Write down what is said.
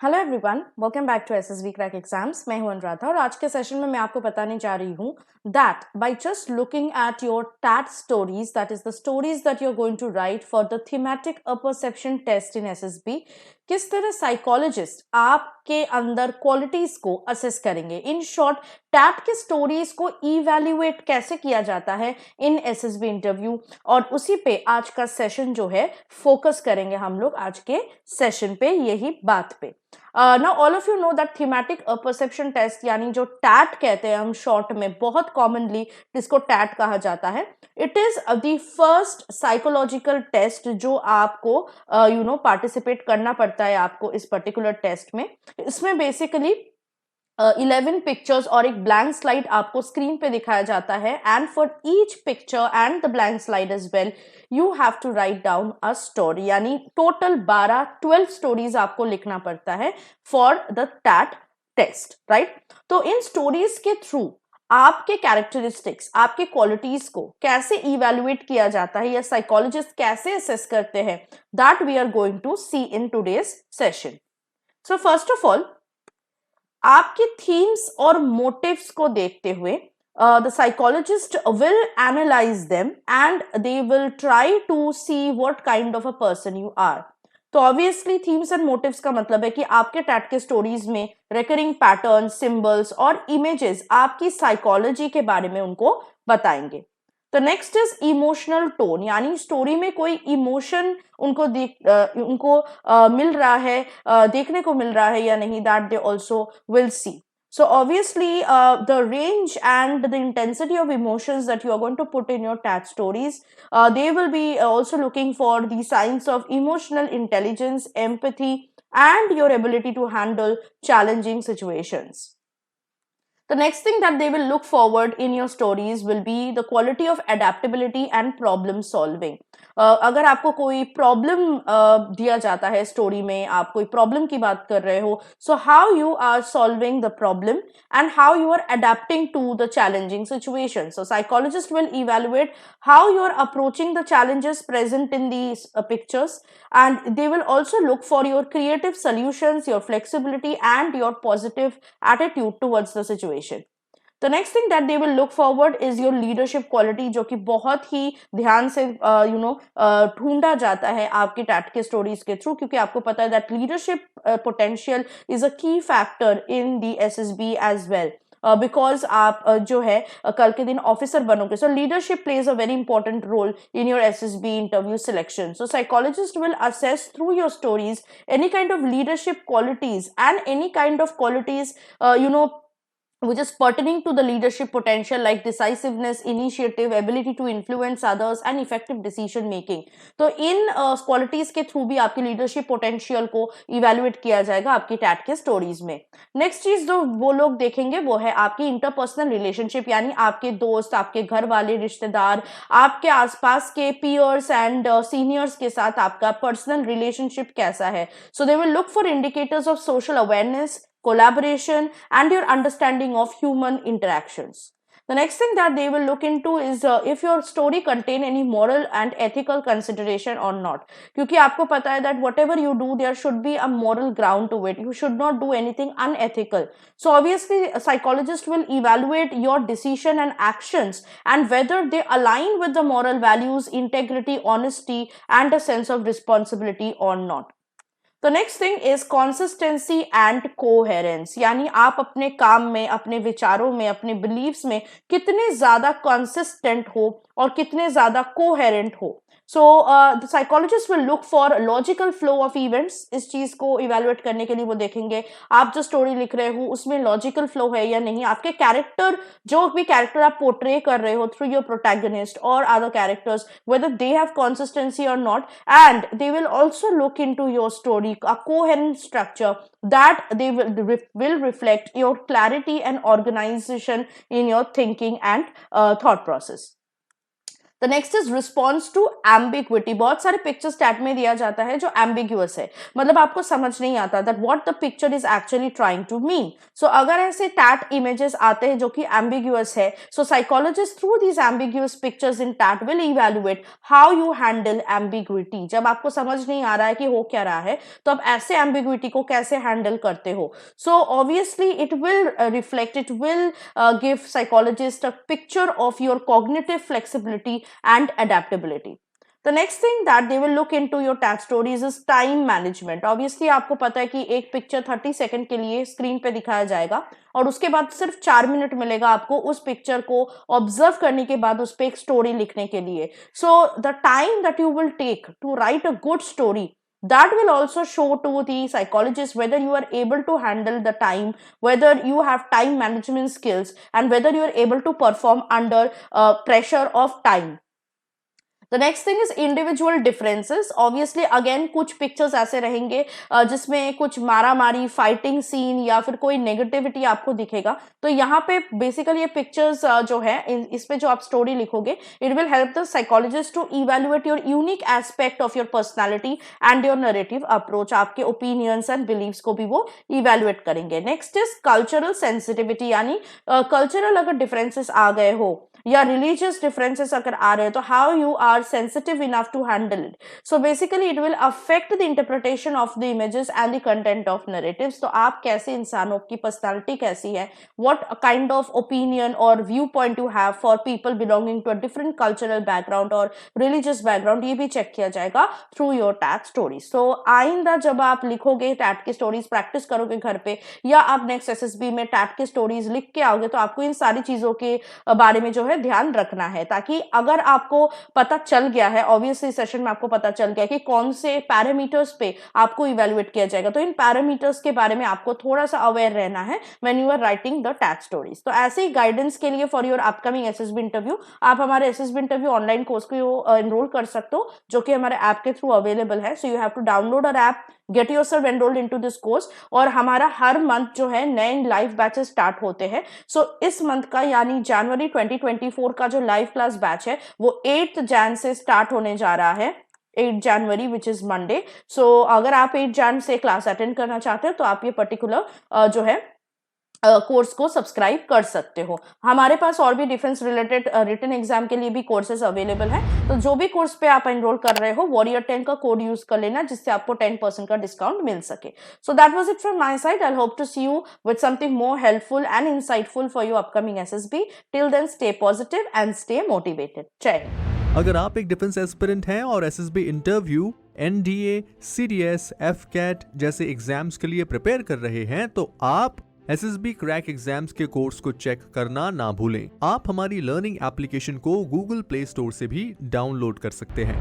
Hello everyone, welcome back to SSB crack exams. मैं हूं अनुराधा और आज के सेशन में मैं आपको बताने जा रही हूं that by just looking at your TAT stories, that is the stories that you are going to write for the thematic perception test in SSB, किस तरह साइकोलॉजिस्ट आपके अंदर क्वालिटीज को असेस करेंगे। इन शॉर्ट, टैट के stories को evaluate कैसे किया जाता है इन एसएसबी इंटरव्यू, और उसी पे आज का सेशन जो है फोकस करेंगे हम लोग आज के सेशन पे, यही बात पे। Now all of you know that thematic perception test यानी जो टैट कहते हैं हम शॉर्ट में, बहुत कॉमनली जिसको टैट कहा जाता है, it is the first psychological test जो आपको पार्टिसिपेट करना पड़ता है आपको इस पर्टिकुलर टेस्ट में। इसमें बेसिकली 11 पिक्चर्स और एक ब्लैंक स्लाइड आपको स्क्रीन पे दिखाया जाता है, and for each picture and the blank slide as well you have to write down a story, यानी टोटल 12 स्टोरीज आपको लिखना पड़ता है for the TAT test, right. तो इन स्टोरीज के थ्रू आपके कैरेक्टरिस्टिक्स, आपके क्वालिटीज को कैसे इवेल्युएट किया जाता है या साइकोलॉजिस्ट कैसे असेस करते हैं, that we are going to see in today's session. So first of all, आपके थीम्स और मोटिव्स को देखते हुए the psychologist will analyze them and they will try to see what kind of a person you are. तो obviously themes and motives का मतलब है कि आपके टैट के स्टोरीज में रिकरिंग पैटर्न, सिंबल्स और इमेजेस आपकी साइकोलॉजी के बारे में उनको बताएंगे। तो नेक्स्ट इज इमोशनल टोन, यानी स्टोरी में कोई इमोशन उनको मिल रहा है, देखने को मिल रहा है या नहीं, that they also will see. So obviously, the range and the intensity of emotions that you are going to put in your TAT stories, they will be also looking for the signs of emotional intelligence, empathy, and your ability to handle challenging situations. The next thing that they will look forward in your stories will be the quality of adaptability and problem solving. अगर आपको कोई problem दिया जाता है story में, आप कोई problem की बात कर रहे हो, so how you are solving the problem and how you are adapting to the challenging situation. So psychologists will evaluate how you are approaching the challenges present in these pictures, and they will also look for your creative solutions, your flexibility, and your positive attitude towards the situation. The next thing that they will look forward is your leadership quality, जो कि बहुत ही ध्यान से ढूंढा जाता है आपके TET के स्टोरीज के थ्रू, क्योंकि आपको पता है that leadership potential is a key factor in the SSB as well. Because आप जो है कल के दिन ऑफिसर बनोगे, so leadership plays a very important role in your SSB interview selection. So psychologist will assess through your stories any kind of leadership qualities and any kind of qualities which is pertaining to the leadership potential, like decisiveness, initiative, ability to influence others and effective decision making. तो इन qualities के through भी आपकी leadership potential को evaluate किया जाएगा आपकी TET के stories में. नेक्स्ट चीज जो वो लोग देखेंगे वो है आपकी इंटरपर्सनल रिलेशनशिप, यानी आपके दोस्त, आपके घर वाले, रिश्तेदार, आपके आसपास के पीयर्स एंड सीनियर्स के साथ आपका पर्सनल रिलेशनशिप कैसा है. So they will look for indicators of social awareness, collaboration, and your understanding of human interactions. The next thing that they will look into is if your story contain any moral and ethical consideration or not. क्योंकि आपको पता है that whatever you do, there should be a moral ground to it. You should not do anything unethical. So obviously, a psychologist will evaluate your decision and actions and whether they align with the moral values, integrity, honesty, and a sense of responsibility or not. तो next thing is consistency and coherence, यानी आप अपने काम में, अपने विचारों में, अपने बिलीव्स में कितने ज्यादा कॉन्सिस्टेंट हो और कितने ज्यादा कोहेरेंट हो. So the psychologist will look for logical flow of events. इस चीज को इवेलुएट करने के लिए वो देखेंगे आप जो स्टोरी लिख रहे हो उसमें लॉजिकल फ्लो है या नहीं. आपके कैरेक्टर, जो भी कैरेक्टर आप पोर्ट्रे कर रहे हो थ्रू योर प्रोटैगनिस्ट और other characters, whether they have consistency or not, and they will also look into your story, a coherent structure that they will reflect your clarity and organization in your thinking and thought process. The next is response to ambiguity. बहुत सारे pictures TET में दिया जाता है जो ambiguous है, मतलब आपको समझ नहीं आता that what the picture is actually trying to mean. So अगर ऐसे टैट इमेजेस आते हैं जो कि एम्बिग्यूअस है, so psychologist through these ambiguous pictures in TAT will evaluate how you handle ambiguity. जब आपको समझ नहीं आ रहा है कि हो क्या रहा है, तो आप ऐसे एम्बिग्विटी को कैसे हैंडल करते हो। So obviously it will reflect, it will give psychologists a picture of your cognitive flexibility and adaptability. The next thing that they will look into your TAT stories is time management. Obviously आपको पता है कि एक picture 30 second के लिए screen पे दिखाया जाएगा और उसके बाद सिर्फ 4 मिनट मिलेगा आपको उस पिक्चर को ऑब्जर्व करने के बाद उस पर एक स्टोरी लिखने के लिए। So the time that you will take to write a good story, that will also show to the psychologist whether you are able to handle the time, whether you have time management skills, and whether you are able to perform under pressure of time. The next thing is individual differences. Obviously again कुछ pictures ऐसे रहेंगे जिसमें कुछ मारा मारी fighting scene या फिर कोई नेगेटिविटी आपको दिखेगा, तो यहाँ पे बेसिकली ये पिक्चर्स जो है इस पे जो आप स्टोरी लिखोगे, it will help the psychologist to evaluate your unique aspect of your personality and your narrative approach. आपके ओपिनियंस एंड बिलीव्स को भी वो इवैल्यूएट करेंगे। नेक्स्ट इज कल्चरल सेंसिटिविटी, यानी कल्चरल अगर डिफरेंसेस आ गए हो या रिलीजियस डिफरेंसेस अगर आ रहे हैं, तो how you are sensitive enough to handle it. So basically it will affect the interpretation of the images and the content of narratives. तो आप कैसे इंसान हो, आपकी पर्सनालिटी कैसी है, what kind of opinion or viewpoint you have for people belonging to a different cultural background or religious background, ये भी चेक किया जाएगा through your TAT stories. So आइंदा जब आप लिखोगे TAT की स्टोरीज, प्रैक्टिस करोगे घर पे, या आप नेक्स्ट SSB में TAT की स्टोरीज लिख के आओगे, तो आपको इन सारी चीजों के बारे में जो है ध्यान रखना है, ताकि अगर आपको पता चल गया है, ऑब्वियसली सेशन में आपको पता चल गया कि कौन से पैरामीटर्स पे आपको इवैल्यूएट किया जाएगा, तो इन पैरामीटर्स के बारे में आपको थोड़ा सा अवेयर रहना है when you are writing the TAT stories. तो ऐसे ही गाइडेंस के लिए for your upcoming SSB interview आप हमारे एसएसबी इंटरव्यू ऑनलाइन कोर्स को एनरोल कर सकते हो, जो कि हमारे ऐप के थ्रू अवेलेबल है। So you have to download our app, get yourself enrolled into this course, और हमारा हर मंथ जो है नए लाइव बैचेस स्टार्ट होते हैं। सो इस मंथ का यानी जनवरी 2024 का जो लाइव क्लास बैच है वो 8 जैन से स्टार्ट होने जा रहा है, 8 जनवरी विच इज मंडे। सो अगर आप 8 जैन से क्लास अटेंड करना चाहते हो तो आप ये पर्टिकुलर जो है कोर्स को सब्सक्राइब कर सकते हो। हमारे पास और भी डिफेंस रिलेटेड रिटन एग्जाम के लिए भी कोर्सेज अवेलेबल हैं, तो जो भी कोर्स पे आप एनरोल कर रहे हो वॉरियर 10 का कोड यूज कर लेना, जिससे आपको 10% का डिस्काउंट मिल सके। So that was it from my side. I hope to see you with something more helpful and insightful for your upcoming SSB. Till then stay positive and stay motivated. जय हिंद। अगर आप एक डिफेंस एस्पिरेंट हैं और SSB interview, NDA, CDS, AFCAT जैसे exams के लिए प्रिपेयर कर रहे हैं, तो आप एसएसबी क्रैक एग्जाम्स के कोर्स को चेक करना ना भूलें। आप हमारी लर्निंग एप्लीकेशन को गूगल प्ले स्टोर से भी डाउनलोड कर सकते हैं।